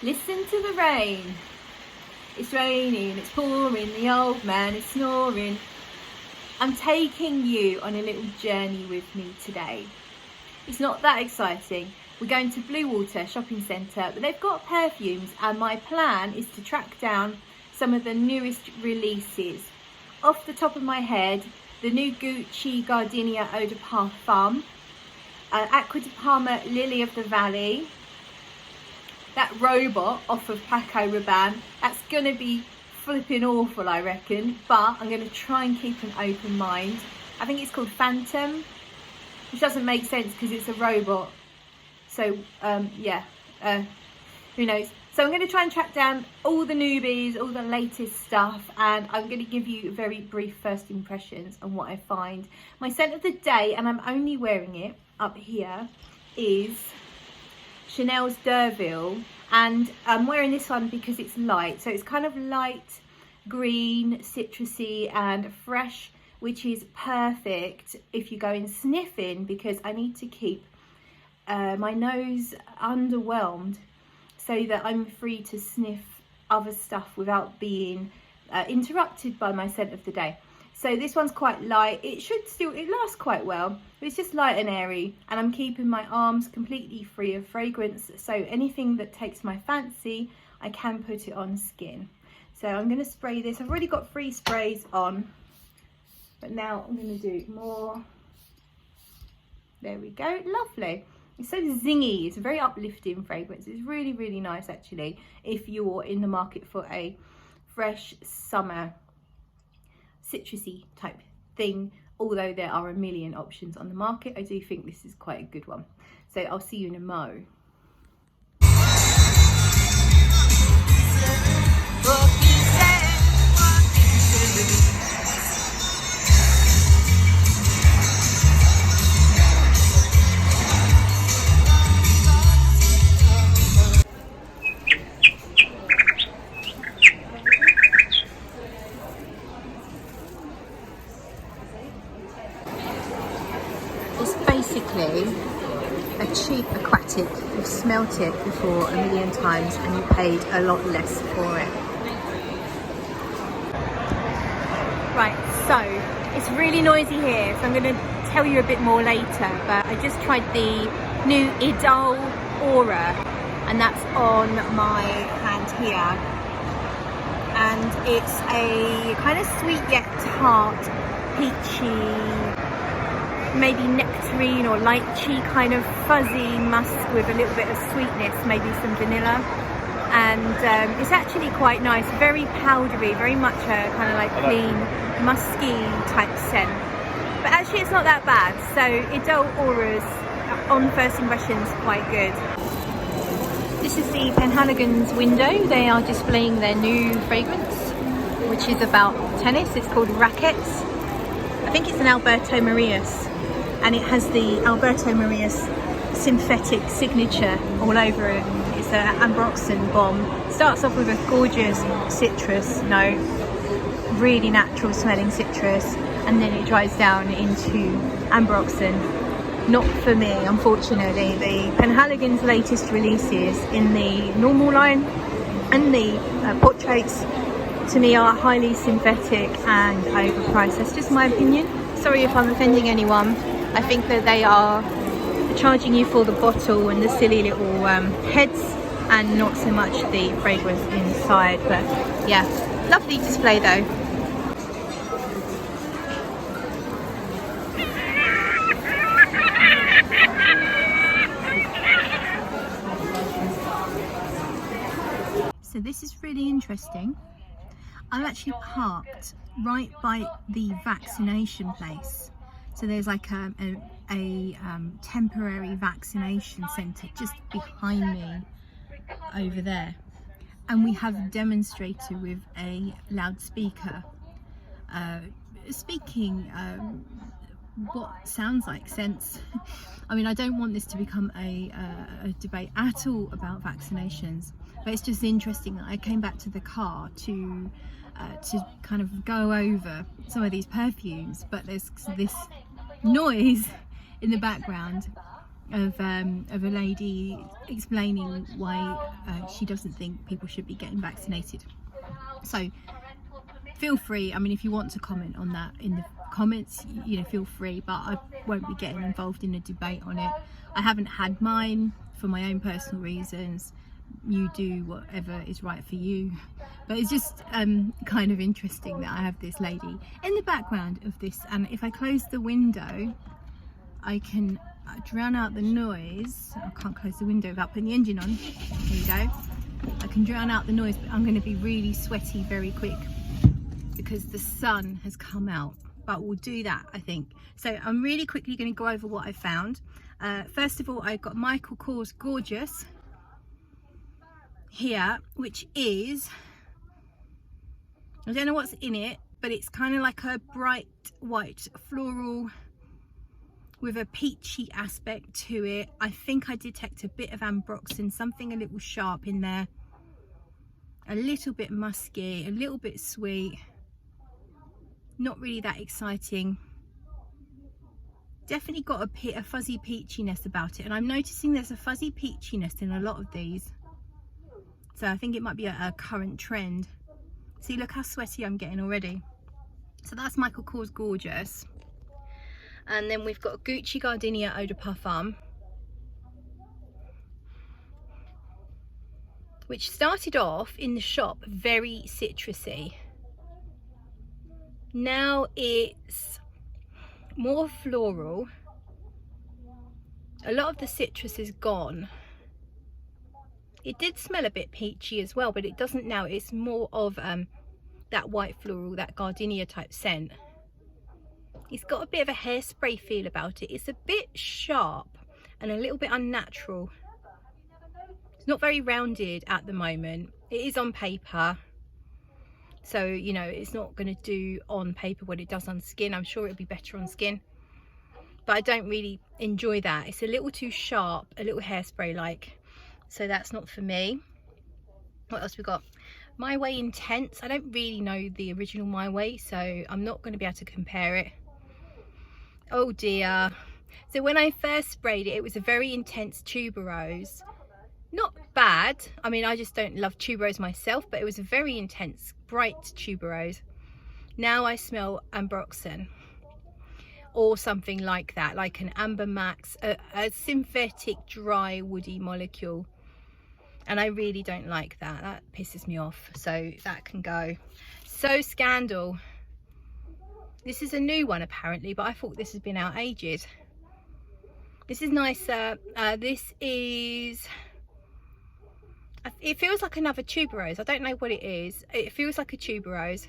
Listen to the rain. It's raining, it's pouring, the old man is snoring. I'm taking you on a little journey with me today. It's not that exciting. We're going to Bluewater shopping centre, but they've got perfumes, and my plan is to track down some of the newest releases. Off the top of my head, the new Gucci Gardenia Eau de Parfum, Acqua di Parma Lily of the Valley, that robot off of Paco Rabanne. That's gonna be flipping awful, I reckon, but I'm gonna try and keep an open mind. I think it's called Phantom, which doesn't make sense because it's a robot. So who knows? So I'm going to try and track down all the newbies, all the latest stuff, and I'm going to give you very brief first impressions on what I find. My scent of the day, and I'm only wearing it up here, is Chanel's Derville, and I'm wearing this one because it's light. So it's kind of light green, citrusy and fresh, which is perfect if you go in sniffing, because I need to keep my nose underwhelmed so that I'm free to sniff other stuff without being interrupted by my scent of the day. So this one's quite light. It lasts quite well, but it's just light and airy, and I'm keeping my arms completely free of fragrance, so anything that takes my fancy, I can put it on skin. So I'm going to spray this. I've already got 3 sprays on, but now I'm going to do more. There we go. Lovely. It's so zingy. It's a very uplifting fragrance. It's really, really nice, actually, if you're in the market for a fresh summer citrusy type thing. Although there are a million options on the market, I do think this is quite a good one. So I'll see you in a mo. It's basically a cheap aquatic. You've smelt it before a million times and you paid a lot less for it. Right, so it's really noisy here, so I'm going to tell you a bit more later, but I just tried the new Idole Aura, and that's on my hand here, and it's a kind of sweet yet tart, peachy, maybe nectarine or lychee kind of fuzzy musk with a little bit of sweetness, maybe some vanilla, and it's actually quite nice, very powdery, very much a kind of like clean musky type scent, but actually it's not that bad. So Idole Auras on first impressions quite good. This is the Penhaligon's window. They are displaying their new fragrance, which is about tennis. It's called Rackets. I think it's an Alberto Marias, and it has the Alberto Marias synthetic signature all over it. It's an ambroxan bomb. It starts off with a gorgeous citrus note, really natural smelling citrus, and then it dries down into ambroxan. Not for me, unfortunately. The Penhaligon's latest releases in the normal line and the portraits, to me, are highly synthetic and overpriced. That's just my opinion. Sorry if I'm offending anyone. I think that they are charging you for the bottle and the silly little heads, and not so much the fragrance inside. But yeah, lovely display though. So this is really interesting. I'm actually parked right by the vaccination place. So there's like a temporary vaccination centre just behind me over there. And we have a demonstrator with a loudspeaker speaking what sounds like sense. I mean, I don't want this to become a debate at all about vaccinations, but it's just interesting that I came back to the car to kind of go over some of these perfumes, but there's this noise in the background, of a lady explaining why she doesn't think people should be getting vaccinated. So feel free, I mean, if you want to comment on that in the comments, you know, feel free, but I won't be getting involved in a debate on it. I haven't had mine for my own personal reasons. You do whatever is right for you, but it's just kind of interesting that I have this lady in the background of this, and if I close the window I can drown out the noise. I can't close the window without putting the engine on. There you go. I can drown out the noise, but I'm going to be really sweaty very quick because the sun has come out, but we'll do that, I think. So I'm really quickly going to go over what I found. First of all, I've got Michael Kors Gorgeous here, which is, I don't know what's in it, but it's kind of like a bright white floral with a peachy aspect to it. I think I detect a bit of ambroxan, something a little sharp in there, a little bit musky, a little bit sweet, not really that exciting. Definitely got a fuzzy peachiness about it, and I'm noticing there's a fuzzy peachiness in a lot of these, so I think it might be a current trend. See, look how sweaty I'm getting already. So that's Michael Kors Gorgeous. And then we've got Gucci Gardenia Eau de Parfum, which started off in the shop very citrusy. Now it's more floral. A lot of the citrus is gone. It did smell a bit peachy as well, but it doesn't now. It's more of that white floral, that gardenia type scent. It's got a bit of a hairspray feel about it. It's a bit sharp and a little bit unnatural. It's not very rounded at the moment. It is on paper, so you know it's not going to do on paper what it does on skin. I'm sure it'll be better on skin, but I don't really enjoy that. It's a little too sharp, a little hairspray like, so that's not for me. What else we got? My Way Intense. I don't really know the original My Way, so I'm not going to be able to compare it. Oh dear. So when I first sprayed it, it was a very intense tuberose. Not bad. I mean, I just don't love tuberose myself, but it was a very intense, bright tuberose. Now I smell ambroxan or something like that, like an amber max, a synthetic dry woody molecule. And I really don't like that. That pisses me off. So that can go. So Scandal. This is a new one apparently, but I thought this has been out ages. This is nicer. This is, it feels like another tuberose. I don't know what it is. It feels like a tuberose.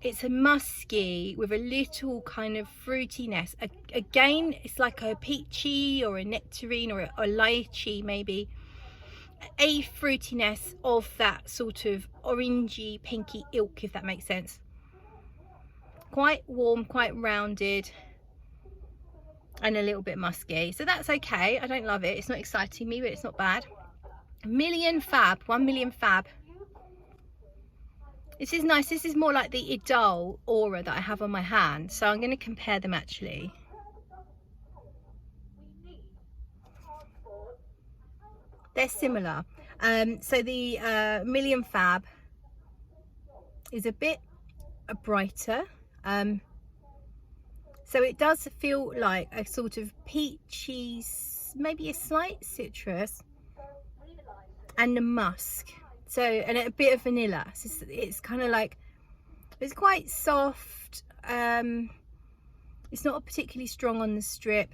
It's a musky with a little kind of fruitiness. Again, it's like a peachy or a nectarine or a lychee maybe. A fruitiness of that sort of orangey pinky ilk, if that makes sense. Quite warm, quite rounded, and a little bit musky, so that's okay. I don't love it. It's not exciting me, but it's not bad. 1 million Fab. This is nice. This is more like the Idole aura that I have on my hand, so I'm going to compare them actually. They're similar. So the 1 million Fab is a bit brighter. So it does feel like a sort of peachy, maybe a slight citrus, and the musk. So, and a bit of vanilla. So it's kind of like, it's quite soft. It's not particularly strong on the strip,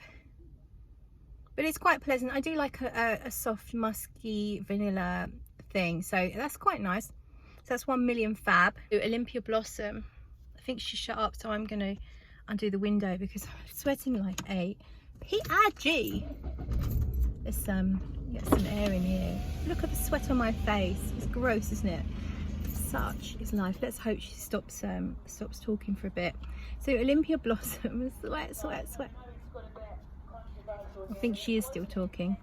but it's quite pleasant. I do like a soft musky vanilla thing, so that's quite nice. So that's 1 million Fab. Olympea Blossom. I think she shut up, so I'm gonna undo the window because I'm sweating like a PIG. Let's get some air in here. Look at the sweat on my face. It's gross, isn't it? Such is life. Let's hope she stops talking for a bit. So Olympea Blossom, sweat. I think she is still talking.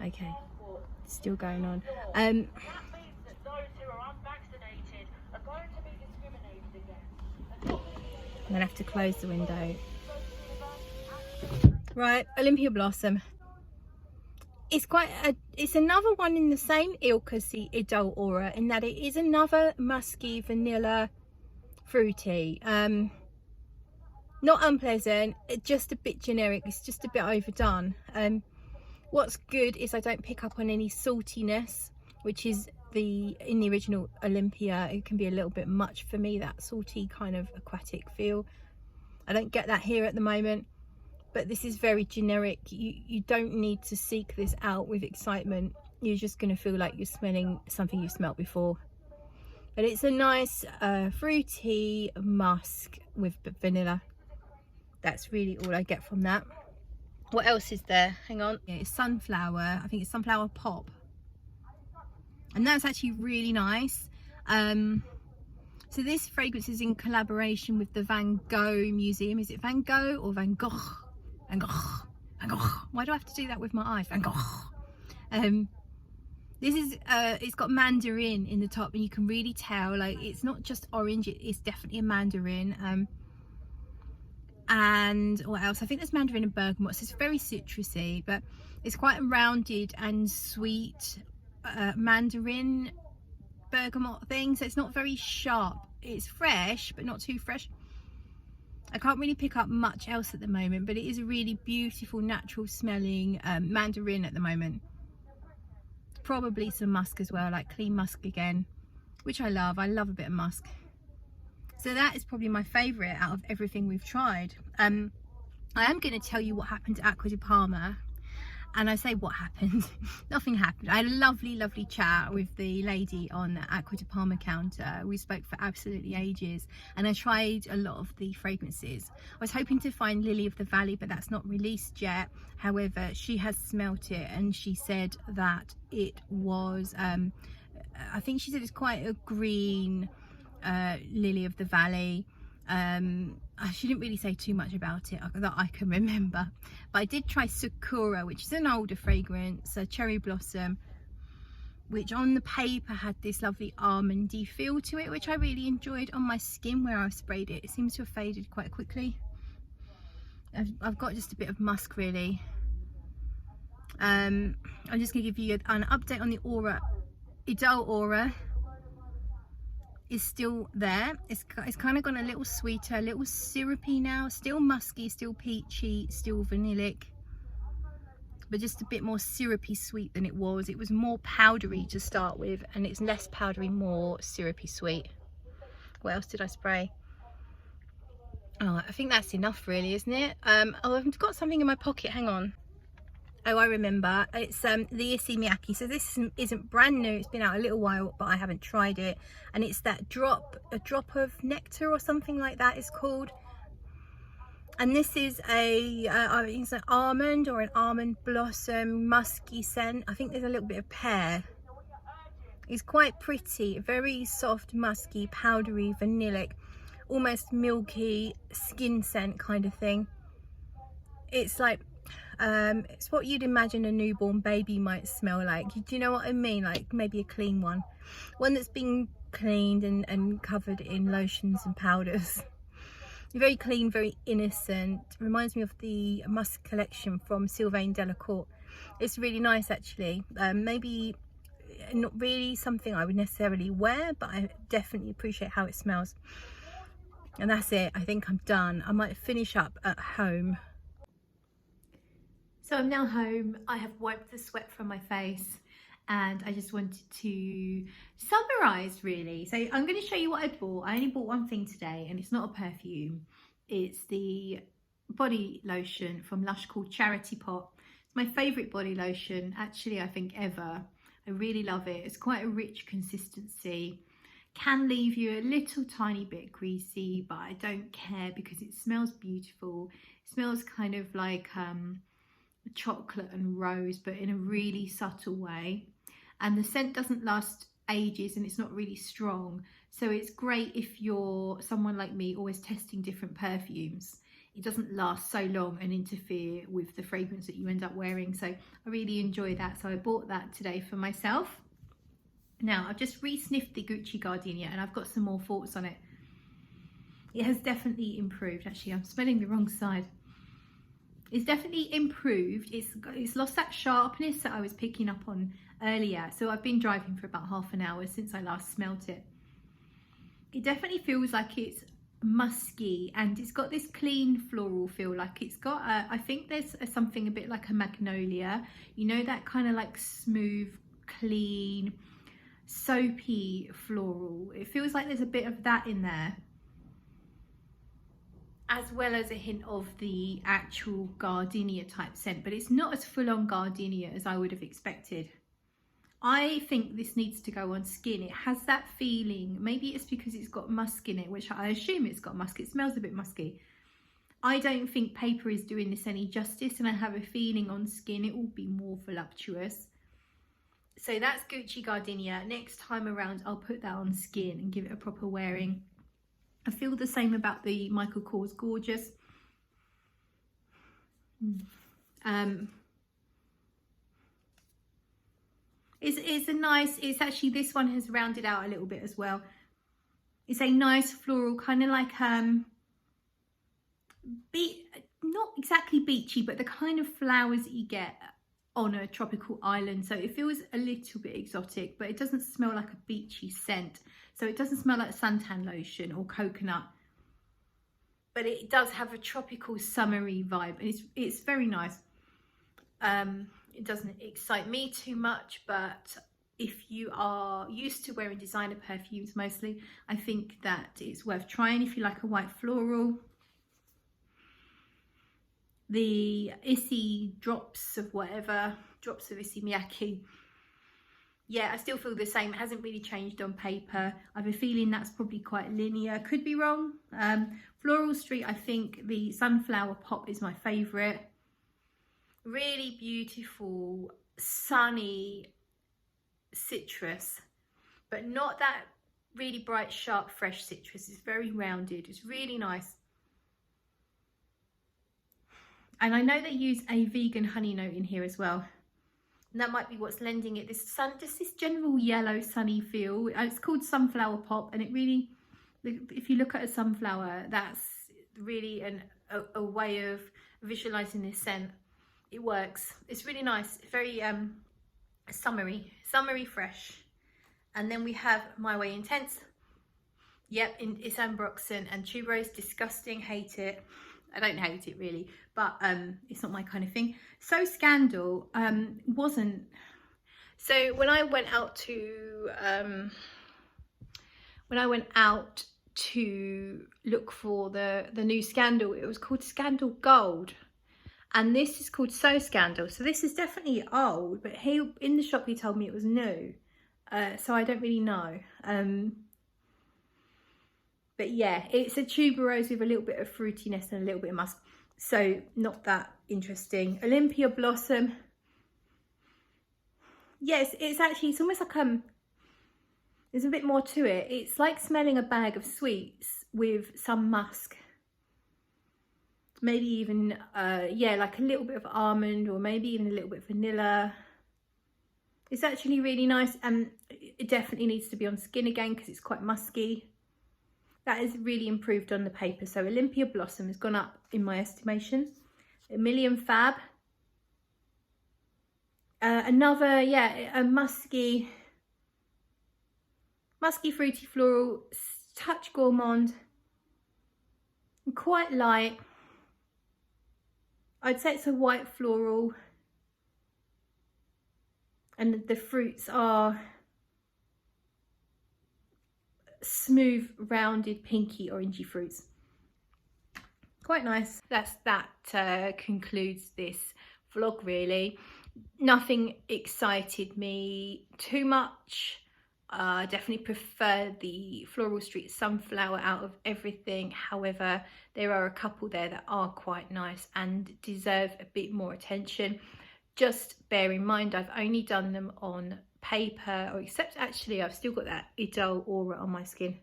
Okay, still going on. I'm gonna have to close the window. Right, Olympea Blossom. It's another one in the same ilk as the Idole Aura, in that it is another musky, vanilla, fruity. Not unpleasant, just a bit generic. It's just a bit overdone. What's good is I don't pick up on any saltiness, which is in the original Olympea. It can be a little bit much for me, that salty kind of aquatic feel. I don't get that here at the moment. But this is very generic. You don't need to seek this out with excitement. You're just going to feel like you're smelling something you've smelt before. But it's a nice fruity musk with vanilla. That's really all I get from that. What else is there? Hang on. Yeah, it's sunflower. I think it's sunflower pop. And that's actually really nice. So this fragrance is in collaboration with the Van Gogh Museum. Is it Van Gogh or Van Gogh? Van Gogh, Van Gogh. Why do I have to do that with my eyes? Van Gogh. This is it's got mandarin in the top, and you can really tell, like, it's not just orange, it's definitely a mandarin. And what else? I think there's mandarin and bergamot, so it's very citrusy, but it's quite a rounded and sweet mandarin bergamot thing, so it's not very sharp. It's fresh, but not too fresh. I can't really pick up much else at the moment, but it is a really beautiful, natural smelling mandarin at the moment. Probably some musk as well, like clean musk again, which I love. I love a bit of musk. So that is probably my favourite out of everything we've tried. I am going to tell you what happened at Acqua di Parma. And I say what happened, nothing happened. I had a lovely, lovely chat with the lady on the Acqua di Parma counter. We spoke for absolutely ages, and I tried a lot of the fragrances. I was hoping to find Lily of the Valley, but that's not released yet. However, she has smelt it, and she said that it was, I think she said it's quite a green Lily of the Valley. She didn't really say too much about it that I can remember, but I did try Sakura, which is an older fragrance, a cherry blossom, which on the paper had this lovely almondy feel to it, which I really enjoyed on my skin where I sprayed it. It seems to have faded quite quickly. I've got just a bit of musk really. I'm just going to give you an update on the Aura. Idole Aura is still there. It's kind of gone a little sweeter, a little syrupy now, still musky, still peachy, still vanillic, but just a bit more syrupy sweet than it was. It was more powdery to start with, and it's less powdery, more syrupy sweet. What else did I spray? Oh, I think that's enough really, isn't it? Oh, I've got something in my pocket, hang on. Oh, I remember. It's the Issey Miyake. So this isn't brand new. It's been out a little while, but I haven't tried it. And it's that a drop of nectar or something like that is called. And this is I think it's an almond or an almond blossom musky scent. I think there's a little bit of pear. It's quite pretty, very soft, musky, powdery, vanillic, almost milky skin scent kind of thing. It's like it's what you'd imagine a newborn baby might smell like. Do you know what I mean? Like maybe a clean one that's been cleaned and covered in lotions and powders. Very clean, very innocent. Reminds me of the musk collection from Sylvain Delacour. It's really nice actually. Maybe not really something I would necessarily wear, but I definitely appreciate how it smells. And that's it. I think I'm done. I might finish up at home. So I'm now home. I have wiped the sweat from my face, and I just wanted to summarize really. So I'm going to show you what I bought. I only bought one thing today, and it's not a perfume. It's the body lotion from Lush called Charity Pot. It's my favorite body lotion actually, I think, ever. I really love it. It's quite a rich consistency. Can leave you a little tiny bit greasy, but I don't care because it smells beautiful. It smells kind of like chocolate and rose, but in a really subtle way, and the scent doesn't last ages and it's not really strong, so it's great if you're someone like me always testing different perfumes. It doesn't last so long and interfere with the fragrance that you end up wearing, so I really enjoy that. So I bought that today for myself. Now I've just re-sniffed the Gucci Gardenia and I've got some more thoughts on it. It has definitely improved. Actually, I'm smelling the wrong side. It's definitely improved. It's lost that sharpness that I was picking up on earlier. So I've been driving for about half an hour since I last smelt it. It definitely feels like it's musky, and it's got this clean floral feel. Like it's got I think there's something a bit like a magnolia, you know, that kind of like smooth, clean, soapy floral. It feels like there's a bit of that in there, as well as a hint of the actual gardenia type scent, but it's not as full-on gardenia as I would have expected. I think this needs to go on skin. It has that feeling. Maybe it's because it's got musk in it, which I assume it's got musk. It smells a bit musky. I don't think paper is doing this any justice, and I have a feeling on skin it will be more voluptuous. So that's Gucci Gardenia. Next time around, I'll put that on skin and give it a proper wearing. I feel the same about the Michael Kors Gorgeous. It's a nice, it's actually, this one has rounded out a little bit as well. It's a nice floral, kind of like, not exactly beachy, but the kind of flowers that you get on a tropical island. So it feels a little bit exotic, but it doesn't smell like a beachy scent. So it doesn't smell like suntan lotion or coconut, but it does have a tropical summery vibe, and it's very nice. It doesn't excite me too much, but if you are used to wearing designer perfumes mostly, I think that it's worth trying if you like a white floral. The Issey drops of whatever, drops of Issey Miyake. Yeah, I still feel the same. It hasn't really changed on paper. I have a feeling that's probably quite linear. Could be wrong. Floral Street, I think the Sunflower Pop is my favourite. Really beautiful, sunny citrus, but not that really bright, sharp, fresh citrus. It's very rounded. It's really nice. And I know they use a vegan honey note in here as well. And that might be what's lending it this just this general yellow sunny feel. It's called Sunflower Pop, and it really, if you look at a sunflower, that's really a way of visualizing this scent. It works. It's really nice. Very summery fresh. And then we have My Way Intense. Yep, it's ambroxan and tuberose. Disgusting. Hate it. I don't hate it really, but it's not my kind of thing. So Scandal wasn't. So when I went out to look for the new Scandal, it was called Scandal Gold. And this is called So Scandal. So this is definitely old, but in the shop he told me it was new. So I don't really know. But yeah, it's a tuberose with a little bit of fruitiness and a little bit of musk. So not that interesting. Olympea Blossom. Yes, it's actually, it's almost like there's a bit more to it. It's like smelling a bag of sweets with some musk. Maybe even, yeah, like a little bit of almond, or maybe even a little bit of vanilla. It's actually really nice, and it definitely needs to be on skin again because it's quite musky. That is really improved on the paper. So Olympea Blossom has gone up in my estimation. A Million Fab. Another, yeah, a musky fruity floral, touch gourmand, quite light. I'd say it's a white floral, and the fruits are smooth, rounded, pinky, orangey fruits. Quite nice. That concludes this vlog really. Nothing excited me too much. I definitely prefer the Floral Street Sunflower out of everything. However, there are a couple there that are quite nice and deserve a bit more attention. Just bear in mind, I've only done them on paper, or except actually I've still got that Idole aura on my skin.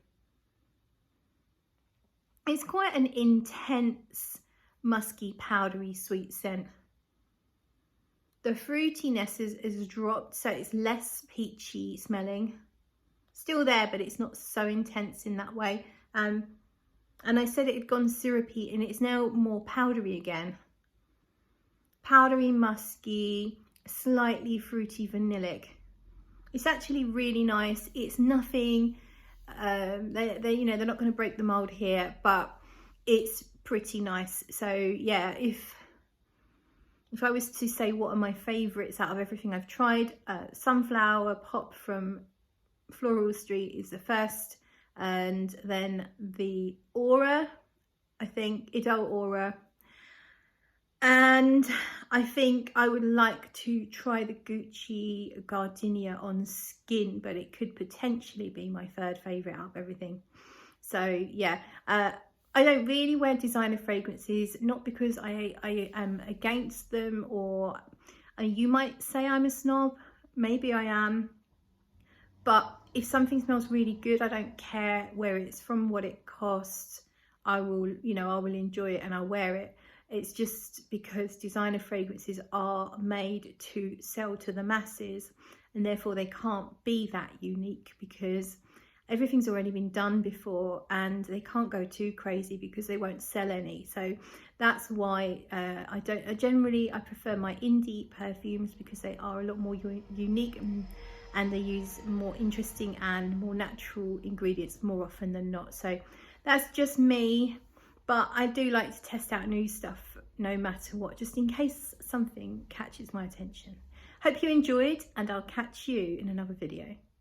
It's quite an intense, musky, powdery, sweet scent. The fruitiness is dropped, so it's less peachy smelling. Still there, but it's not so intense in that way. And I said it had gone syrupy, and it's now more powdery again. Powdery, musky, slightly fruity, vanillic. It's actually really nice. It's nothing, you know, they're not going to break the mold here, but it's pretty nice. So yeah, if I was to say what are my favorites out of everything I've tried, Sunflower Pop from Floral Street is the first, and then the Aura, I think, Idole Aura. And I think I would like to try the Gucci Gardenia on skin, but it could potentially be my third favourite out of everything. So yeah, I don't really wear designer fragrances, not because I am against them, or you might say I'm a snob, maybe I am, but if something smells really good, I don't care where it's from, what it costs, I will, you know, I will enjoy it and I'll wear it. It's just because designer fragrances are made to sell to the masses, and therefore they can't be that unique because everything's already been done before, and they can't go too crazy because they won't sell any. So that's why I prefer my indie perfumes, because they are a lot more unique, and they use more interesting and more natural ingredients more often than not. So that's just me. But I do like to test out new stuff no matter what, just in case something catches my attention. Hope you enjoyed, and I'll catch you in another video.